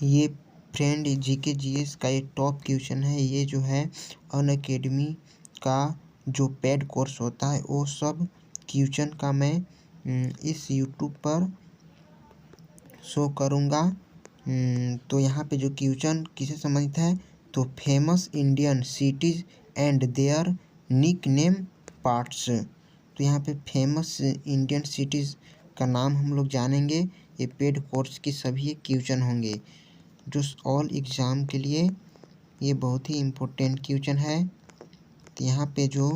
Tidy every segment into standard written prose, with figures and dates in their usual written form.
ये friend GK GS का ये टॉप क्वेश्चन है। ये जो है अनअकैडमी का जो पेड कोर्स होता है वो सब क्वेश्चन का मैं इस यूट्यूब पर शो करूँगा। तो यहाँ पे जो क्वेश्चन किसे संबंधित है, तो famous Indian cities and their nickname parts. तो यहाँ पे फेमस इंडियन सिटीज़ का नाम हम लोग जानेंगे। ये पेड कोर्स की सभी क्वेश्चन होंगे जो ऑल एग्ज़ाम के लिए ये बहुत ही इम्पोर्टेंट क्वेश्चन है। तो यहाँ पे जो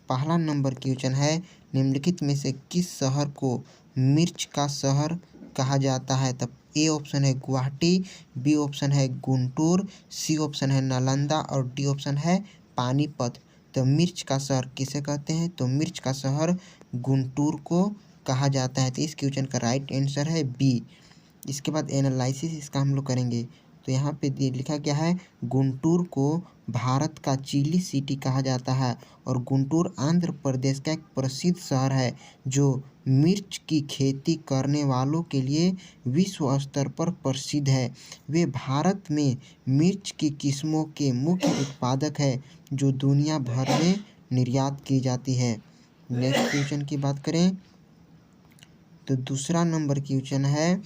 पहला नंबर क्वेश्चन है, निम्नलिखित में से किस शहर को मिर्च का शहर कहा जाता है। तब ए ऑप्शन है गुवाहाटी, बी ऑप्शन है गुंटूर, सी ऑप्शन है नालंदा और डी ऑप्शन है पानीपत। तो मिर्च का शहर किसे कहते हैं, तो मिर्च का शहर गुंटूर को कहा जाता है। तो इस क्वेश्चन का राइट आंसर है बी। इसके बाद एनालिसिस इसका हम लोग करेंगे। तो यहाँ पे लिखा क्या है, गुंटूर को भारत का चिली सिटी कहा जाता है और गुंटूर आंध्र प्रदेश का एक प्रसिद्ध शहर है जो मिर्च की खेती करने वालों के लिए विश्व स्तर पर प्रसिद्ध है। वे भारत में मिर्च की किस्मों के मुख्य उत्पादक है जो दुनिया भर में निर्यात की जाती है। नेक्स्ट क्वेश्चन की बात करें तो दूसरा नंबर क्वेश्चन है,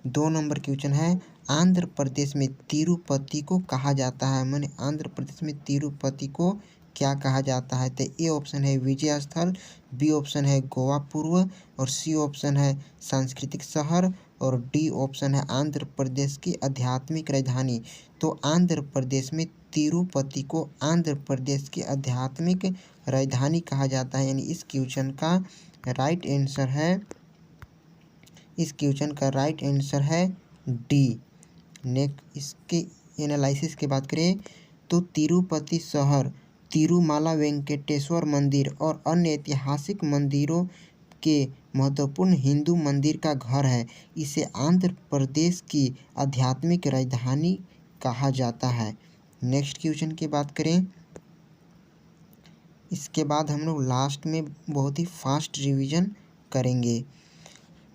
2 नंबर क्वेश्चन है, आंध्र प्रदेश में तिरुपति को कहा जाता है। माने आंध्र प्रदेश में तिरुपति को क्या कहा जाता है। तो ए ऑप्शन है विजय स्थल, बी ऑप्शन है गोवा पूर्व और सी ऑप्शन है सांस्कृतिक शहर और डी ऑप्शन है आंध्र प्रदेश की आध्यात्मिक राजधानी। तो आंध्र प्रदेश में तिरुपति को आंध्र प्रदेश की आध्यात्मिक राजधानी कहा जाता है। यानी इस क्वेश्चन का राइट आंसर है, इस क्वेश्चन का राइट आंसर है डी। नेक्स्ट इसके एनालिसिस की बात करें तो तिरुपति शहर तिरुमाला वेंकटेश्वर मंदिर और अन्य ऐतिहासिक मंदिरों के महत्वपूर्ण हिंदू मंदिर का घर है। इसे आंध्र प्रदेश की आध्यात्मिक राजधानी कहा जाता है। नेक्स्ट क्वेश्चन की बात करें, इसके बाद हम लोग लास्ट में बहुत ही फास्ट रिवीजन करेंगे।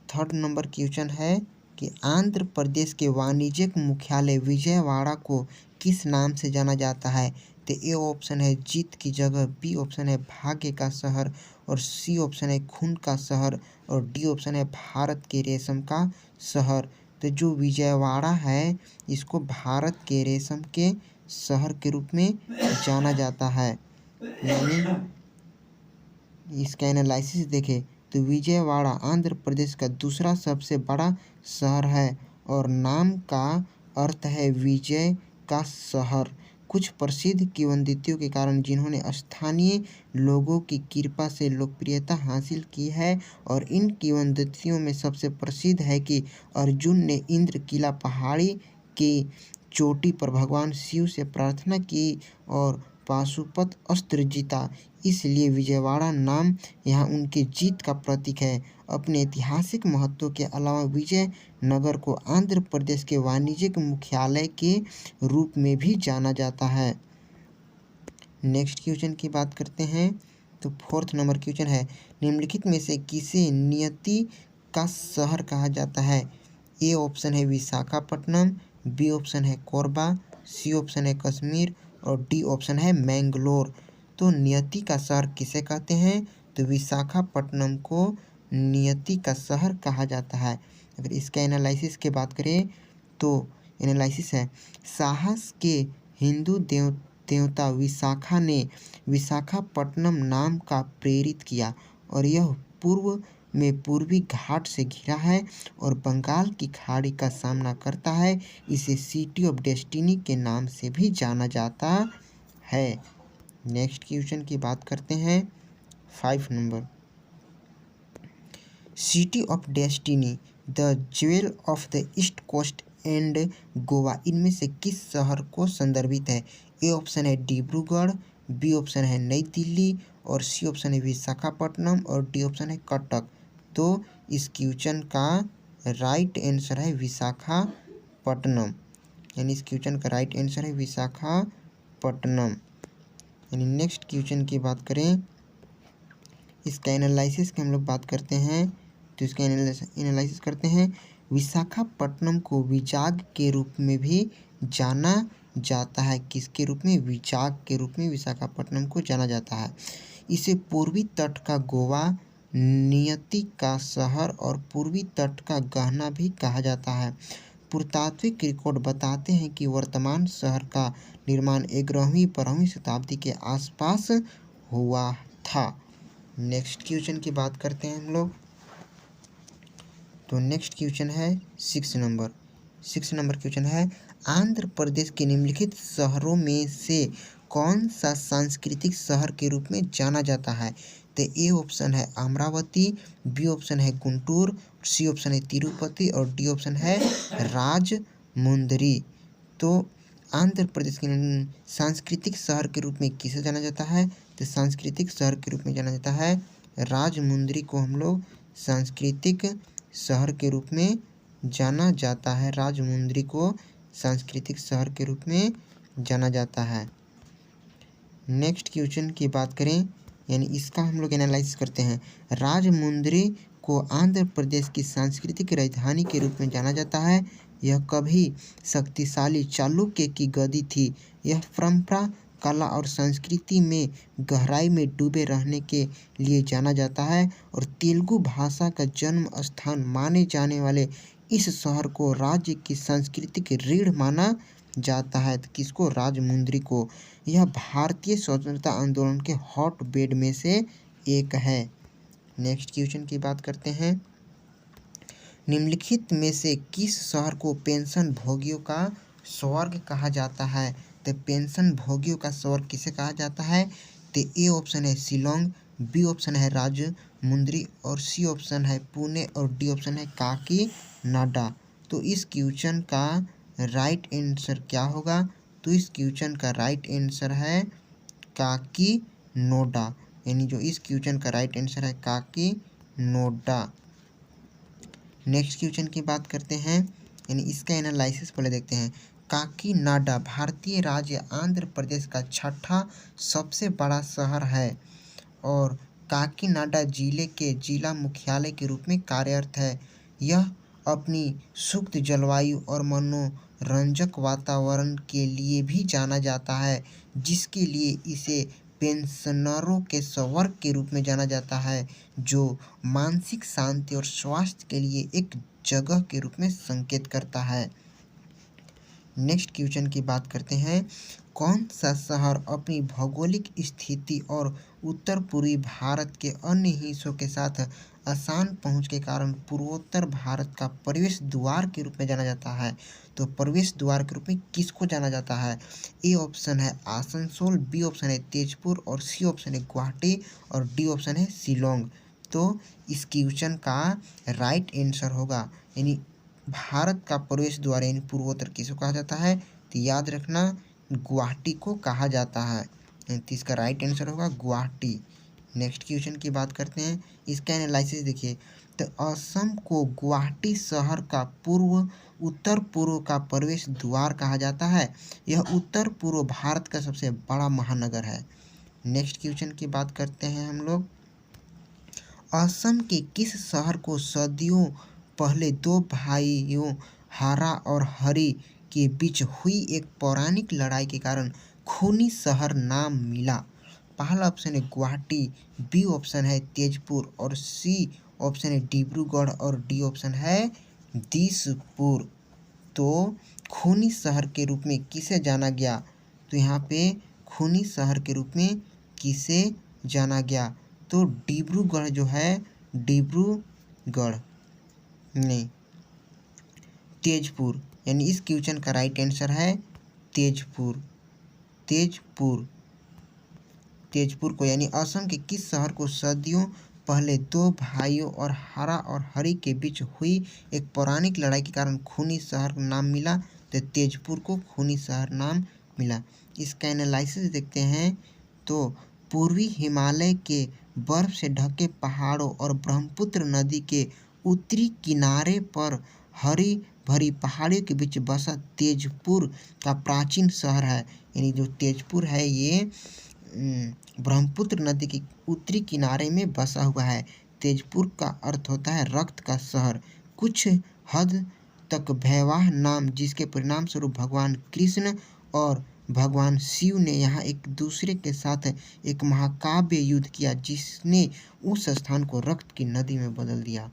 थर्ड नंबर क्वेश्चन है कि आंध्र प्रदेश के वाणिज्यिक मुख्यालय विजयवाड़ा को किस नाम से जाना जाता है। तो ए ऑप्शन है जीत की जगह, बी ऑप्शन है भाग्य का शहर और सी ऑप्शन है खून का शहर और डी ऑप्शन है भारत के रेशम का शहर। तो जो विजयवाड़ा है इसको भारत के रेशम के शहर के रूप में जाना जाता है। यानी इसका एनालिसिस देखें तो विजयवाड़ा आंध्र प्रदेश का दूसरा सबसे बड़ा शहर है और नाम का अर्थ है विजय का शहर। कुछ प्रसिद्ध किंवदंतियों के कारण जिन्होंने स्थानीय लोगों की कृपा से लोकप्रियता हासिल की है और इन किंवदंतियों में सबसे प्रसिद्ध है कि अर्जुन ने इंद्रकिला पहाड़ी की चोटी पर भगवान शिव से प्रार्थना की और पाशुपत अस्त्र जीता, इसलिए विजयवाड़ा नाम यहाँ उनके जीत का प्रतीक है। अपने ऐतिहासिक महत्व के अलावा विजयनगर को आंध्र प्रदेश के वाणिज्यिक मुख्यालय के रूप में भी जाना जाता है। नेक्स्ट क्वेश्चन की बात करते हैं तो फोर्थ नंबर क्वेश्चन है, निम्नलिखित में से किसे नियति का शहर कहा जाता है। ए ऑप्शन है विशाखापट्टनम, बी ऑप्शन है कोरबा, सी ऑप्शन है कश्मीर और डी ऑप्शन है मैंगलोर। तो नियति का शहर किसे कहते हैं, तो विशाखापट्टनम को नियति का शहर कहा जाता है। अगर इसका एनालिसिस की बात करें तो एनालिसिस है, साहस के हिंदू देवता विशाखा ने विशाखापट्टनम नाम का प्रेरित किया और यह पूर्व में पूर्वी घाट से घिरा है और बंगाल की खाड़ी का सामना करता है। इसे सिटी ऑफ डेस्टिनी के नाम से भी जाना जाता है। नेक्स्ट क्वेश्चन की बात करते हैं 5 number, city of destiny the jewel of the east coast and Goa इनमें से किस शहर को संदर्भित है। ए ऑप्शन है डिब्रूगढ़, बी ऑप्शन है नई दिल्ली और सी ऑप्शन है विशाखापट्टनम और डी ऑप्शन है कटक। तो इस क्वेश्चन का राइट आंसर है विशाखापट्टनम। यानी इस क्वेश्चन का राइट आंसर है विशाखापट्टनम। यानी नेक्स्ट क्वेश्चन की बात करें, इसका एनालिसिस की हम लोग बात करते हैं तो इसका एनालिसिस करते हैं। विशाखापट्टनम को विजाग के रूप में भी जाना जाता है। किसके रूप में? विजाग के रूप में विशाखापट्टनम को जाना जाता है। इसे पूर्वी तट का गोवा, नियति का शहर और पूर्वी तट का गहना भी कहा जाता है। पुरातात्विक रिकॉर्ड बताते हैं कि वर्तमान शहर का निर्माण 11वीं-12वीं शताब्दी के आसपास हुआ था। नेक्स्ट क्वेश्चन की बात करते हैं हम लोग। तो नेक्स्ट क्वेश्चन है 6 नंबर। 6 नंबर क्वेश्चन है, आंध्र प्रदेश के निम्नलिखित शहरों में से कौन सा सांस्कृतिक शहर के रूप में जाना जाता है? तो ए ऑप्शन है अमरावती, बी ऑप्शन है गुंटूर, सी ऑप्शन है तिरुपति और डी ऑप्शन है राजमुंदरी। तो आंध्र प्रदेश के सांस्कृतिक शहर के रूप में किसे जाना जाता है? तो सांस्कृतिक शहर के रूप में जाना जाता है राजमुंदरी को हम लोग सांस्कृतिक शहर के रूप में जाना जाता है। राजमुंदरी को सांस्कृतिक शहर के रूप में जाना जाता है। नेक्स्ट क्वेश्चन की बात करें, यानी इसका हम लोग एनालाइसिस करते हैं। राजमुंदरी को आंध्र प्रदेश की सांस्कृतिक राजधानी के रूप में जाना जाता है। यह कभी शक्तिशाली चालुक्य की गद्दी थी। यह परंपरा, कला और संस्कृति में गहराई में डूबे रहने के लिए जाना जाता है और तेलुगु भाषा का जन्म स्थान माने जाने वाले इस शहर को राज्य की सांस्कृतिक रीढ़ माना जाता है। तो किसको? राजमुंदरी को। यह भारतीय स्वतंत्रता आंदोलन के हॉट बेड में से एक है। नेक्स्ट क्वेश्चन की बात करते हैं, निम्नलिखित में से किस शहर को पेंशन भोगियों का स्वर्ग कहा जाता है? तो पेंशन भोगियों का स्वर्ग किसे कहा जाता है? तो ए ऑप्शन है शिलोंग, बी ऑप्शन है राजमुंदरी और सी ऑप्शन है पुणे और डी ऑप्शन है काकीनाडा। तो इस क्वेश्चन का राइट आंसर क्या होगा? तो इस क्वेश्चन का राइट आंसर है काकीनाडा, यानी जो इस क्वेश्चन का राइट आंसर है काकीनाडा। नेक्स्ट क्वेश्चन की बात करते हैं, यानी इसका एनालिसिस पहले देखते हैं। काकीनाडा भारतीय राज्य आंध्र प्रदेश का छठा सबसे बड़ा शहर है और काकीनाडा जिले के जिला मुख्यालय के रूप में कार्यरत है। यह अपनी सूक्त जलवायु और मनोरंजक वातावरण के लिए भी जाना जाता है, जिसके लिए इसे पेंशनरों के स्वर्ग के रूप में जाना जाता है, जो मानसिक शांति और स्वास्थ्य के लिए एक जगह के रूप में संकेत करता है। नेक्स्ट क्वेश्चन की बात करते हैं, कौन सा शहर अपनी भौगोलिक स्थिति और उत्तर पूर्वी भारत के अन्य हिस्सों के साथ आसान पहुंच के कारण पूर्वोत्तर भारत का प्रवेश द्वार के रूप में जाना जाता है? तो प्रवेश द्वार के रूप में किसको जाना जाता है? ए ऑप्शन है आसनसोल, बी ऑप्शन है तेजपुर और सी ऑप्शन है गुवाहाटी और डी ऑप्शन है शिलोंग। तो इस क्वेश्चन का राइट आंसर होगा, यानी भारत का प्रवेश द्वार यानी पूर्वोत्तर किसको कहा जाता है? तो याद रखना गुवाहाटी को कहा जाता है, तो इसका राइट आंसर होगा गुवाहाटी। नेक्स्ट क्वेश्चन की बात करते हैं, इसका एनालिसिस देखिए। तो असम को गुवाहाटी शहर का उत्तर पूर्व का प्रवेश द्वार कहा जाता है। यह उत्तर पूर्व भारत का सबसे बड़ा महानगर है। नेक्स्ट क्वेश्चन की बात करते हैं हम लोग, असम के किस शहर को सदियों पहले दो भाइयों हारा और हरी के बीच हुई एक पौराणिक लड़ाई के कारण खूनी शहर नाम मिला? पहला ऑप्शन है गुवाहाटी, बी ऑप्शन है तेजपुर और सी ऑप्शन है डिब्रूगढ़ और डी ऑप्शन है दिसपुर। तो खूनी शहर के रूप में किसे जाना गया? तो यहाँ पे खूनी शहर के रूप में किसे जाना गया? तो डिब्रूगढ़ जो है, डिब्रूगढ़ नहीं तेजपुर, यानी इस क्वेश्चन का राइट आंसर है तेजपुर। तेजपुर को, यानी असम के किस शहर को सदियों पहले दो भाइयों और हारा और हरी के बीच हुई एक पौराणिक लड़ाई के कारण खूनी शहर नाम मिला? तो तेजपुर को खूनी शहर नाम मिला। इसका एनालिसिस देखते हैं। तो पूर्वी हिमालय के बर्फ से ढके पहाड़ों और ब्रह्मपुत्र नदी के उत्तरी किनारे पर हरी भरी पहाड़ियों के बीच बसा तेजपुर का प्राचीन शहर है। यानी जो तेजपुर है ये ब्रह्मपुत्र नदी के उत्तरी किनारे में बसा हुआ है। तेजपुर का अर्थ होता है रक्त का शहर। कुछ हद तक भयावह नाम, जिसके परिणाम स्वरूप भगवान कृष्ण और भगवान शिव ने यहाँ एक दूसरे के साथ एक महाकाव्य युद्ध किया, जिसने उस स्थान को रक्त की नदी में बदल दिया।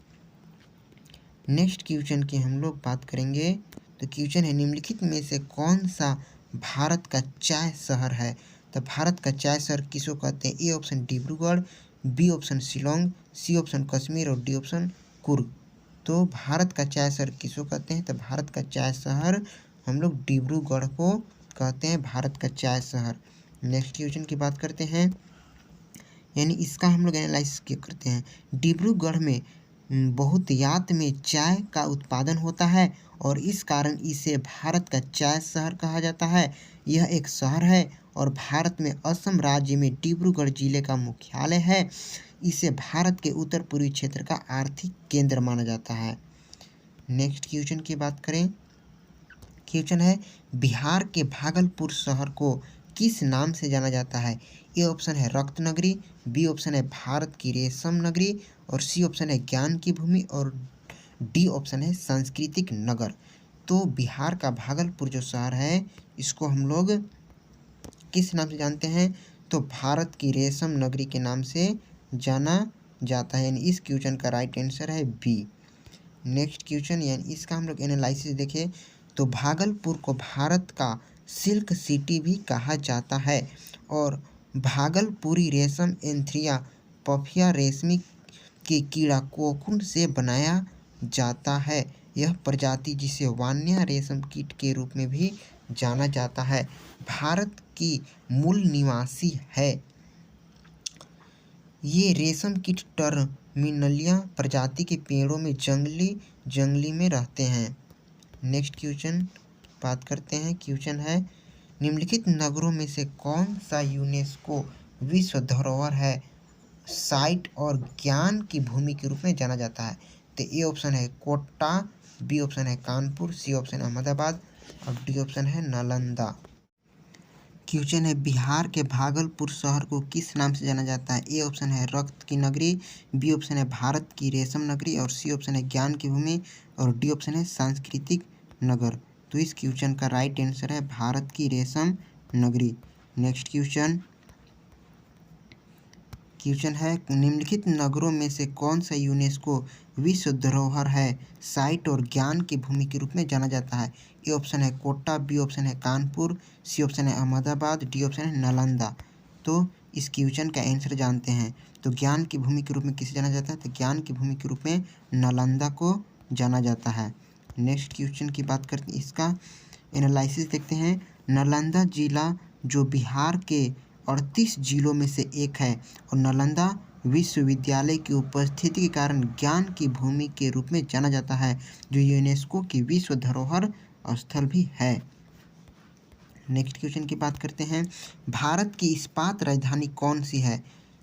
नेक्स्ट क्वेश्चन की हम लोग बात करेंगे। तो क्वेश्चन है, निम्नलिखित में से कौन सा भारत का चाय शहर है? तो भारत का चाय शहर किसको कहते हैं? A option Dibrugarh, B option Shillong, C option Kashmir और डी ऑप्शन कुर्ग। तो भारत का चाय शहर किसको कहते हैं? तो भारत का चाय शहर हम लोग डिब्रूगढ़ को कहते हैं, भारत का चाय शहर। नेक्स्ट क्वेश्चन की बात करते हैं, यानी इसका हम लोग एनालाइसिस करते हैं। डिब्रूगढ़ में बहुतायत में चाय का उत्पादन होता है और इस कारण इसे भारत का चाय शहर कहा जाता है। यह एक शहर है और भारत में असम राज्य में डिब्रूगढ़ जिले का मुख्यालय है। इसे भारत के उत्तर पूर्वी क्षेत्र का आर्थिक केंद्र माना जाता है। नेक्स्ट क्वेश्चन की बात करें। क्वेश्चन है, बिहार के भागलपुर शहर को किस नाम से जाना जाता है? ए ऑप्शन है रक्त नगरी, बी ऑप्शन है भारत की रेशम नगरी और सी ऑप्शन है ज्ञान की भूमि और डी ऑप्शन है सांस्कृतिक नगर। तो बिहार का भागलपुर जो शहर है, इसको हम लोग किस नाम से जानते हैं? तो भारत की रेशम नगरी के नाम से जाना जाता है, यानी इस क्वेश्चन का राइट आंसर है बी। नेक्स्ट क्वेश्चन, यानी इसका हम लोग एनालिसिस देखें तो भागलपुर को भारत का सिल्क सिटी भी कहा जाता है और भागलपुरी रेशम एंथ्रिया पफिया रेशमी के कीड़ा कोकून से बनाया जाता है। यह प्रजाति, जिसे वान्या रेशम कीट के रूप में भी जाना जाता है, भारत की मूल निवासी है। ये रेशम कीट टर्मिनलिया प्रजाति के पेड़ों में जंगली में रहते हैं। नेक्स्ट क्वेश्चन बात करते हैं। क्वेश्चन है, निम्नलिखित नगरों में से कौन सा यूनेस्को विश्व धरोहर है साइट और ज्ञान की भूमि के रूप में जाना जाता है? तो ए ऑप्शन है कोटा, बी ऑप्शन है कानपुर, सी ऑप्शन है अहमदाबाद और डी ऑप्शन है नालंदा। क्वेश्चन है, बिहार के भागलपुर शहर को किस नाम से जाना जाता है? ए ऑप्शन है रक्त की नगरी, बी ऑप्शन है भारत की रेशम नगरी और सी ऑप्शन है ज्ञान की भूमि और डी ऑप्शन है सांस्कृतिक नगर। तो इस क्वेश्चन का राइट आंसर है भारत की रेशम नगरी। नेक्स्ट क्वेश्चन है, निम्नलिखित नगरों में से कौन सा यूनेस्को विश्व धरोहर है साइट और ज्ञान की भूमि के रूप में जाना जाता है? ए ऑप्शन है कोटा, बी ऑप्शन है कानपुर, सी ऑप्शन है अहमदाबाद, डी ऑप्शन है नालंदा। तो इस क्वेश्चन का आंसर जानते हैं। तो ज्ञान की भूमि के रूप में किसे जाना जाता है? तो ज्ञान की भूमि के रूप में नालंदा को जाना जाता है। नेक्स्ट क्वेश्चन की बात करते हैं, इसका एनालिसिस देखते हैं। नालंदा जिला जो बिहार के 38 जिलों में से एक है और नालंदा विश्वविद्यालय की उपस्थिति के कारण ज्ञान की भूमि के रूप में जाना जाता है, जो यूनेस्को की विश्व धरोहर स्थल भी है। नेक्स्ट क्वेश्चन की बात करते हैं। भारत की इस्पात राजधानी कौन सी है?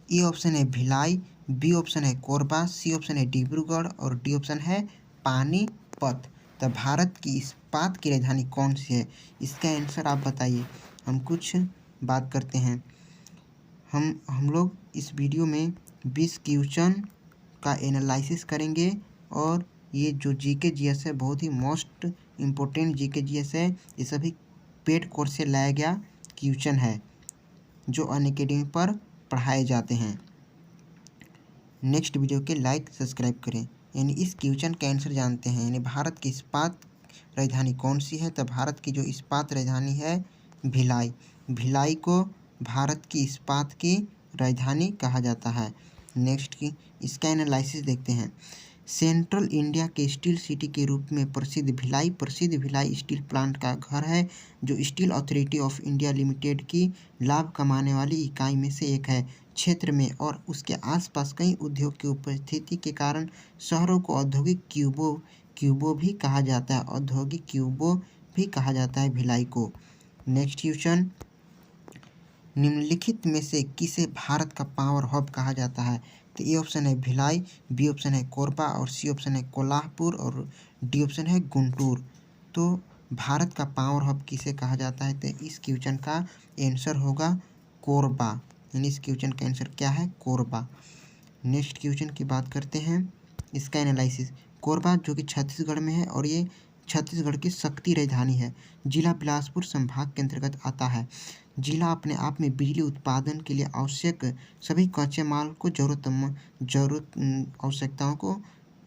ए ऑप्शन है भिलाई, बी ऑप्शन है कोरबा, सी ऑप्शन है डिब्रूगढ़ और डी ऑप्शन है पानीपत। तो भारत की इस्पात की राजधानी कौन सी है? इसका आंसर आप बताइए। हम कुछ बात करते हैं। हम लोग इस वीडियो में 20 क्वेश्चन का एनालिसिस करेंगे और ये जो जीके जीएस है, बहुत ही मोस्ट इम्पोर्टेंट जीके जीएस है। ये सभी पेड कोर्स से लाया गया क्वेश्चन है जो अनअकैडमी पर पढ़ाए जाते हैं। नेक्स्ट वीडियो के लाइक सब्सक्राइब करें। यानी इस क्वेश्चन का आंसर जानते हैं, यानी भारत की इस्पात राजधानी कौन सी है? तो भारत की जो इस्पात राजधानी है भिलाई। भिलाई को भारत की इस्पात की राजधानी कहा जाता है। नेक्स्ट की इसका एनालिसिस देखते हैं। सेंट्रल इंडिया के स्टील सिटी के रूप में प्रसिद्ध भिलाई स्टील प्लांट का घर है, जो steel authority of India limited की लाभ कमाने वाली इकाई में से एक है। क्षेत्र में और उसके आसपास कई उद्योग की उपस्थिति के कारण शहरों को औद्योगिक क्यूबो भी कहा जाता है। औद्योगिक क्यूबो भी कहा जाता है भिलाई को। नेक्स्ट क्वेश्चन, निम्नलिखित में से किसे भारत का पावर हब कहा जाता है? तो ए ऑप्शन है भिलाई, बी ऑप्शन है कोरबा और सी ऑप्शन है कोल्हापुर और डी ऑप्शन है गुंटूर। तो भारत का पावर हब किसे कहा जाता है? तो इस क्वेश्चन का आंसर होगा कोरबा, यानी इस क्वेश्चन का आंसर क्या है? कोरबा। नेक्स्ट क्वेश्चन की बात करते हैं, इसका एनालिसिस। कोरबा जो कि छत्तीसगढ़ में है और ये छत्तीसगढ़ की शक्ति राजधानी है। जिला बिलासपुर संभाग के अंतर्गत आता है। जिला अपने आप में बिजली उत्पादन के लिए आवश्यक सभी कच्चे माल को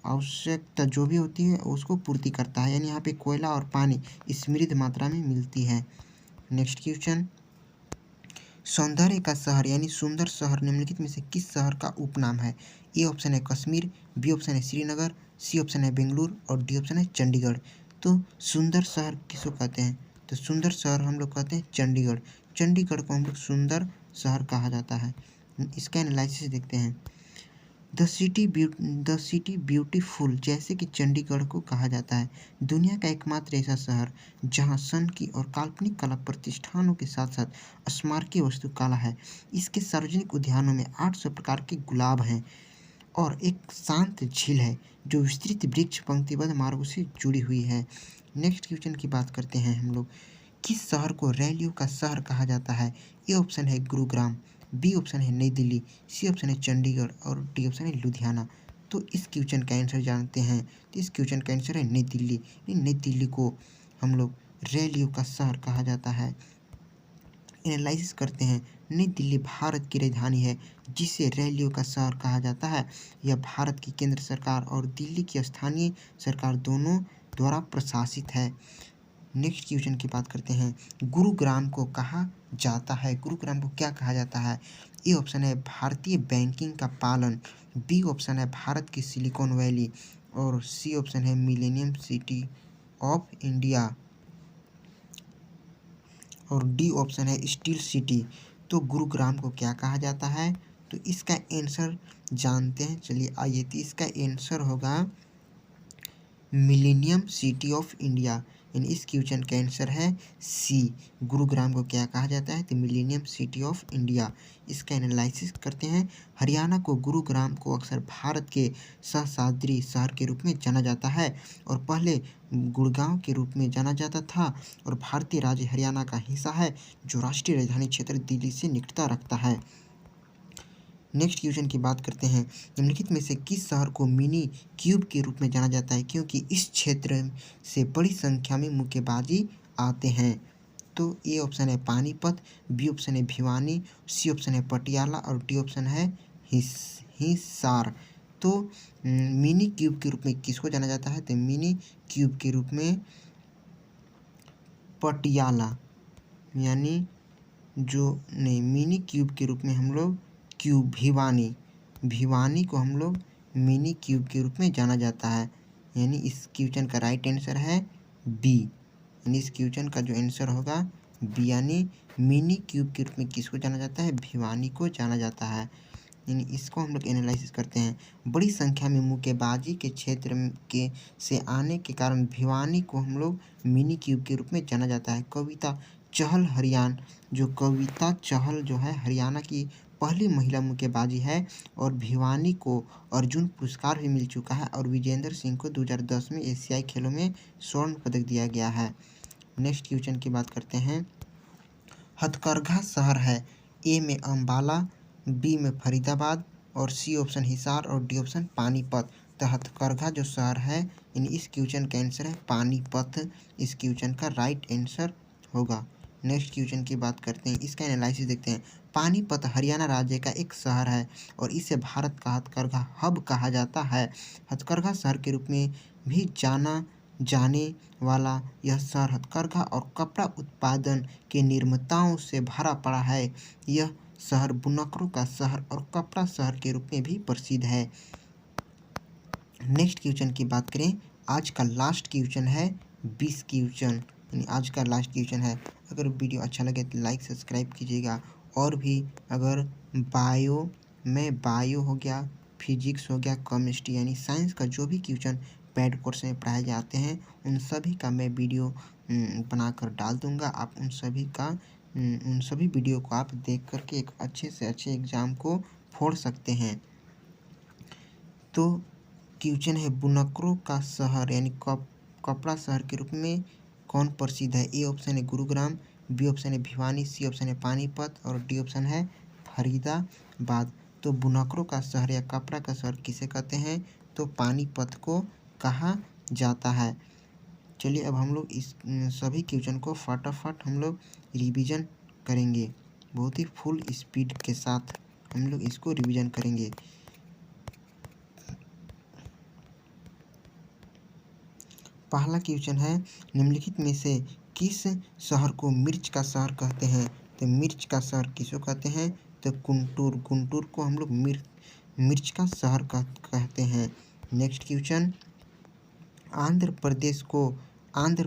आवश्यकता जो भी होती है उसको पूर्ति करता है, यानी यहाँ पे कोयला और पानी समृद्ध मात्रा में मिलती है। नेक्स्ट क्वेश्चन, सौंदर्य का शहर यानी सुंदर शहर निम्नलिखित में से किस शहर का उपनाम है? ए ऑप्शन है कश्मीर, बी ऑप्शन है श्रीनगर, सी ऑप्शन है बेंगलुरु और डी ऑप्शन है चंडीगढ़। तो सुंदर शहर किसको कहते हैं? तो सुंदर शहर हम लोग कहते हैं चंडीगढ़। चंडीगढ़ को हम लोग सुंदर शहर कहा जाता है। इसका एनालिसिस देखते हैं। द सिटी ब्यूटीफुल जैसे कि चंडीगढ़ को कहा जाता है दुनिया का एकमात्र ऐसा शहर जहां सन की और काल्पनिक कला प्रतिष्ठानों के साथ साथ स्मारकीय वस्तु कला है। इसके सार्वजनिक उद्यानों में 800 प्रकार के गुलाब हैं और एक शांत झील है जो विस्तृत वृक्ष पंक्तिबद्ध मार्गों से जुड़ी हुई है। नेक्स्ट क्वेश्चन की बात करते हैं हम लोग। किस शहर को रैलियों का शहर कहा जाता है? ए ऑप्शन है गुरुग्राम, बी ऑप्शन है नई दिल्ली, सी ऑप्शन है चंडीगढ़ और डी ऑप्शन है लुधियाना। तो इस क्वेश्चन का आंसर जानते हैं। तो इस क्वेश्चन का आंसर है नई दिल्ली। नई दिल्ली को हम लोग रैलियों का शहर कहा जाता है। एनालिसिस करते हैं। नई दिल्ली भारत की राजधानी है जिसे रैलियों का शहर कहा जाता है। यह भारत की केंद्र सरकार और दिल्ली की स्थानीय सरकार दोनों द्वारा प्रशासित है। नेक्स्ट क्वेश्चन की बात करते हैं। गुरुग्राम को कहा जाता है, गुरुग्राम को क्या कहा जाता है? ए ऑप्शन है भारतीय बैंकिंग का पालन, बी ऑप्शन है भारत की सिलिकॉन वैली और सी ऑप्शन है मिलेनियम सिटी ऑफ इंडिया और डी ऑप्शन है स्टील सिटी। तो गुरुग्राम को क्या कहा जाता है? तो इसका आंसर जानते हैं। चलिए आइए, तो इसका आंसर होगा मिलेनियम सिटी ऑफ इंडिया। यानी इस क्वेश्चन का आंसर है सी। गुरुग्राम को क्या कहा जाता है? तो मिलेनियम सिटी ऑफ इंडिया। इसका एनालिसिस करते हैं। हरियाणा को गुरुग्राम को अक्सर भारत के सहस्राद्री शहर के रूप में जाना जाता है और पहले गुड़गांव के रूप में जाना जाता था और भारतीय राज्य हरियाणा का हिस्सा है जो राष्ट्रीय राजधानी क्षेत्र दिल्ली से निकटता रखता है। नेक्स्ट क्वेश्चन की बात करते हैं। निम्नलिखित में से किस शहर को मिनी क्यूब के रूप में जाना जाता है क्योंकि इस क्षेत्र से बड़ी संख्या में मुक्केबाजी आते हैं? तो ए ऑप्शन है पानीपत, बी ऑप्शन है भिवानी, सी ऑप्शन है पटियाला और डी ऑप्शन है हिसार। तो मिनी क्यूब के रूप में किसको जाना जाता है? तो मिनी क्यूब के रूप में पटियाला, यानी जो नहीं, मिनी क्यूब के रूप में हम लोग भिवानी को हम लोग मिनी क्यूब के रूप में जाना जाता है। यानी इस क्वेश्चन का राइट आंसर है बी। यानी इस क्वेश्चन का जो आंसर होगा बी, यानी मिनी क्यूब के रूप में किसको जाना जाता है? भिवानी को जाना जाता है। यानी इसको हम लोग एनालिसिस करते हैं। बड़ी संख्या में मुक्केबाजी के क्षेत्र के से आने के कारण भिवानी को हम लोग मिनी क्यूब के रूप में जाना जाता है। कविता चहल जो है हरियाणा की पहली महिला मुक्केबाजी है और भिवानी को अर्जुन पुरस्कार भी मिल चुका है और विजेंद्र सिंह को 2010 में एशियाई खेलों में स्वर्ण पदक दिया गया है। नेक्स्ट क्वेश्चन की बात करते हैं। हथकरघा शहर है, ए में अम्बाला, बी में फरीदाबाद और सी ऑप्शन हिसार और डी ऑप्शन पानीपत। तो हथकरघा जो शहर है, यानी इस क्वेश्चन का आंसर है पानीपत। इस क्वेश्चन का राइट आंसर होगा। नेक्स्ट क्वेश्चन की बात करते हैं। इसका एनालिसिस देखते हैं। पानीपत हरियाणा राज्य का एक शहर है और इसे भारत का हथकरघा हब कहा जाता है। हथकरघा शहर के रूप में भी जाना जाने वाला यह शहर हथकरघा और कपड़ा उत्पादन के निर्माताओं से भरा पड़ा है। यह शहर बुनकरों का शहर और कपड़ा शहर के रूप में भी प्रसिद्ध है। नेक्स्ट क्वेश्चन की बात करें। आज का लास्ट क्वेश्चन है 20 क्वेश्चन, यानी आज का लास्ट क्वेश्चन है। अगर वीडियो अच्छा लगे तो लाइक सब्सक्राइब कीजिएगा। और भी अगर बायो हो गया, फिजिक्स हो गया, केमिस्ट्री यानी साइंस का जो भी क्वेश्चन पेड कोर्स में पढ़ाए जाते हैं उन सभी का मैं वीडियो बनाकर डाल दूंगा। आप उन सभी वीडियो को आप देख करके एक अच्छे से अच्छे एग्ज़ाम को फोड़ सकते हैं। तो क्वेश्चन है बुनकरों का शहर यानी कपड़ा शहर के रूप में कौन प्रसिद्ध है? ए ऑप्शन है गुरुग्राम, बी ऑप्शन है भिवानी, सी ऑप्शन है पानीपत और डी ऑप्शन है फरीदाबाद। तो बुनकरों का शहर या कपड़ा का शहर किसे कहते हैं? तो पानीपत को कहा जाता है। चलिए अब हम लोग इस सभी क्वेश्चन को फटाफट हम लोग रिवीजन करेंगे। बहुत ही फुल स्पीड के साथ हम लोग इसको रिवीजन करेंगे। पहला क्वेश्चन है, निम्नलिखित में से किस शहर को मिर्च का शहर कहते हैं? तो मिर्च का शहर किसको कहते हैं? तो गुंटूर। गुंटूर को हम लोग मिर्च का शहर कहते हैं। नेक्स्ट क्वेश्चन, आंध्र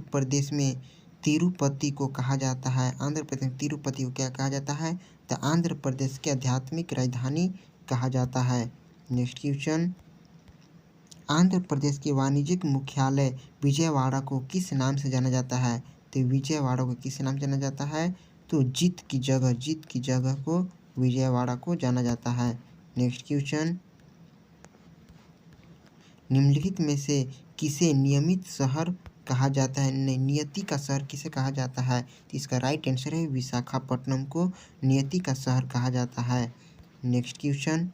प्रदेश में तिरुपति को कहा जाता है। आंध्र प्रदेश में तिरुपति को क्या कहा जाता है? तो आंध्र प्रदेश की आध्यात्मिक राजधानी कहा जाता है। नेक्स्ट क्वेश्चन, आंध्र प्रदेश के वाणिज्यिक मुख्यालय विजयवाड़ा को किस नाम से जाना जाता है? तो विजयवाड़ा को किस नाम से जाना जाता है? तो जीत की जगह को विजयवाड़ा को जाना जाता है। नेक्स्ट क्वेश्चन, निम्नलिखित में से किसे नियमित शहर कहा जाता है? नियति का शहर किसे कहा जाता है? तो इसका राइट आंसर है विशाखापट्टनम को नियति का शहर कहा जाता है। Next question,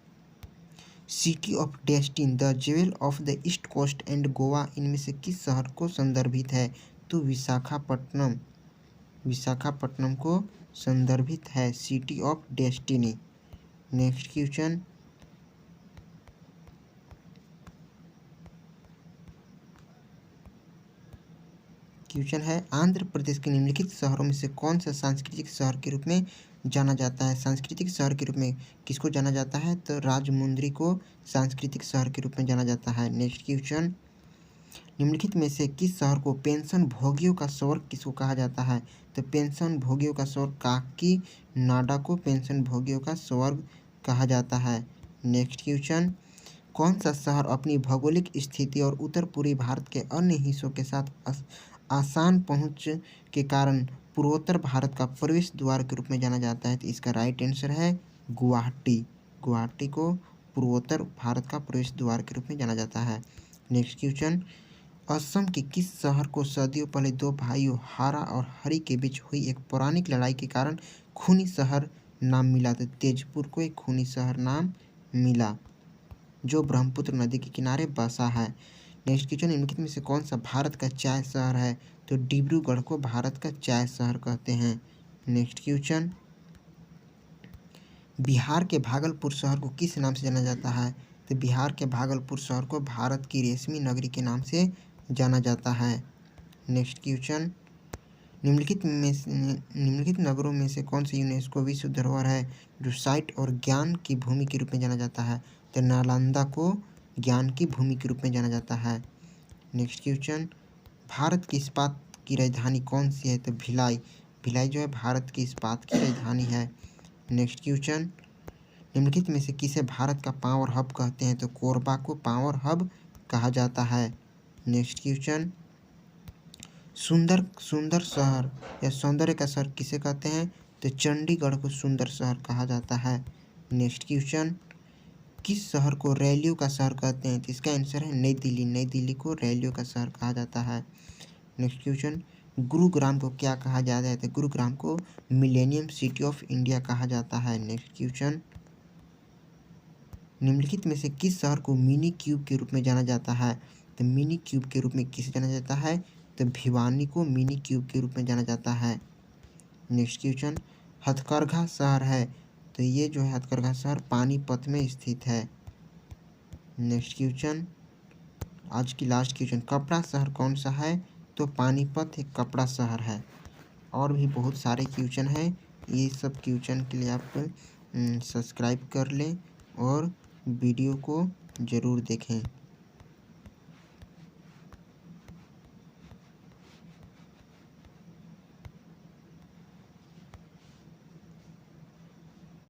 city of destiny, the jewel of the east coast and Goa इनमें से किस शहर को संदर्भित है? तो विशाखापट्टनम को संदर्भित है city of destiny. Next question, है आंध्र प्रदेश के निम्नलिखित शहरों में से कौन सा सांस्कृतिक शहर के रूप में जाना जाता है? सांस्कृतिक शहर के रूप में किसको जाना जाता है? तो राजमुंद्री को सांस्कृतिक शहर के रूप में जाना जाता है। नेक्स्ट क्वेश्चन, निम्नलिखित में से किस शहर को पेंशन भोगियों का स्वर्ग किसको कहा जाता है? तो पेंशन भोगियों का स्वर्ग काकीनाडा को पेंशन भोगियों का स्वर्ग कहा जाता है। नेक्स्ट क्वेश्चन, कौन सा शहर अपनी भौगोलिक स्थिति और उत्तर पूर्वी भारत के अन्य हिस्सों के साथ आसान पहुंच के कारण पूर्वोत्तर भारत का प्रवेश द्वार के रूप में जाना जाता है? तो इसका राइट आंसर है गुवाहाटी। गुवाहाटी को पूर्वोत्तर भारत का प्रवेश द्वार के रूप में जाना जाता है। नेक्स्ट क्वेश्चन, असम के किस शहर को सदियों पहले दो भाइयों हारा और हरी के बीच हुई एक पौराणिक लड़ाई के कारण खूनी शहर नाम मिला? तो तेजपुर को एक खूनी शहर नाम मिला जो ब्रह्मपुत्र नदी के किनारे बसा है। नेक्स्ट क्वेश्चन, निम्नलिखित में से कौन सा भारत का चाय शहर है? तो डिब्रूगढ़ को भारत का चाय शहर कहते हैं। नेक्स्ट क्वेश्चन, बिहार के भागलपुर शहर को किस नाम से जाना जाता है? तो बिहार के भागलपुर शहर को भारत की रेशमी नगरी के नाम से जाना जाता है। नेक्स्ट क्वेश्चन, निम्नलिखित नगरों में से कौन सा यूनेस्को विश्व धरोहर है जो साइट और ज्ञान की भूमि के रूप में जाना जाता है? तो नालंदा को ज्ञान की भूमि के रूप में जाना जाता है। नेक्स्ट क्वेश्चन, भारत की इस्पात की राजधानी कौन सी है? तो भिलाई। भिलाई जो है भारत की इस्पात की राजधानी है। नेक्स्ट क्वेश्चन, निम्नलिखित में से किसे भारत का पावर हब कहते हैं? तो कोरबा को पावर हब कहा जाता है। नेक्स्ट क्वेश्चन, सुंदर शहर या सौंदर्य का शहर किसे कहते हैं? तो चंडीगढ़ को सुंदर शहर कहा जाता है। नेक्स्ट क्वेश्चन, किस शहर को रैलियों का शहर कहते हैं? तो इसका आंसर है नई दिल्ली। नई दिल्ली को रैलियों का शहर कहा जाता है। नेक्स्ट क्वेश्चन, गुरुग्राम को क्या कहा जाता है? तो गुरुग्राम को मिलेनियम सिटी ऑफ इंडिया कहा जाता है। नेक्स्ट क्वेश्चन, निम्नलिखित में से किस शहर को मिनी क्यूब के रूप में जाना जाता है? तो मिनी क्यूब के रूप में किसे जाना जाता है? तो भिवानी को मिनी क्यूब के रूप में जाना जाता है। नेक्स्ट क्वेश्चन, हथकरघा शहर है, तो ये जो है हथकरघा शहर पानीपत में स्थित है। नेक्स्ट क्वेश्चन, आज की लास्ट क्वेश्चन, कपड़ा शहर कौन सा है? तो पानीपत एक कपड़ा शहर है। और भी बहुत सारे क्वेश्चन हैं, ये सब क्वेश्चन के लिए आप सब्सक्राइब कर लें और वीडियो को ज़रूर देखें।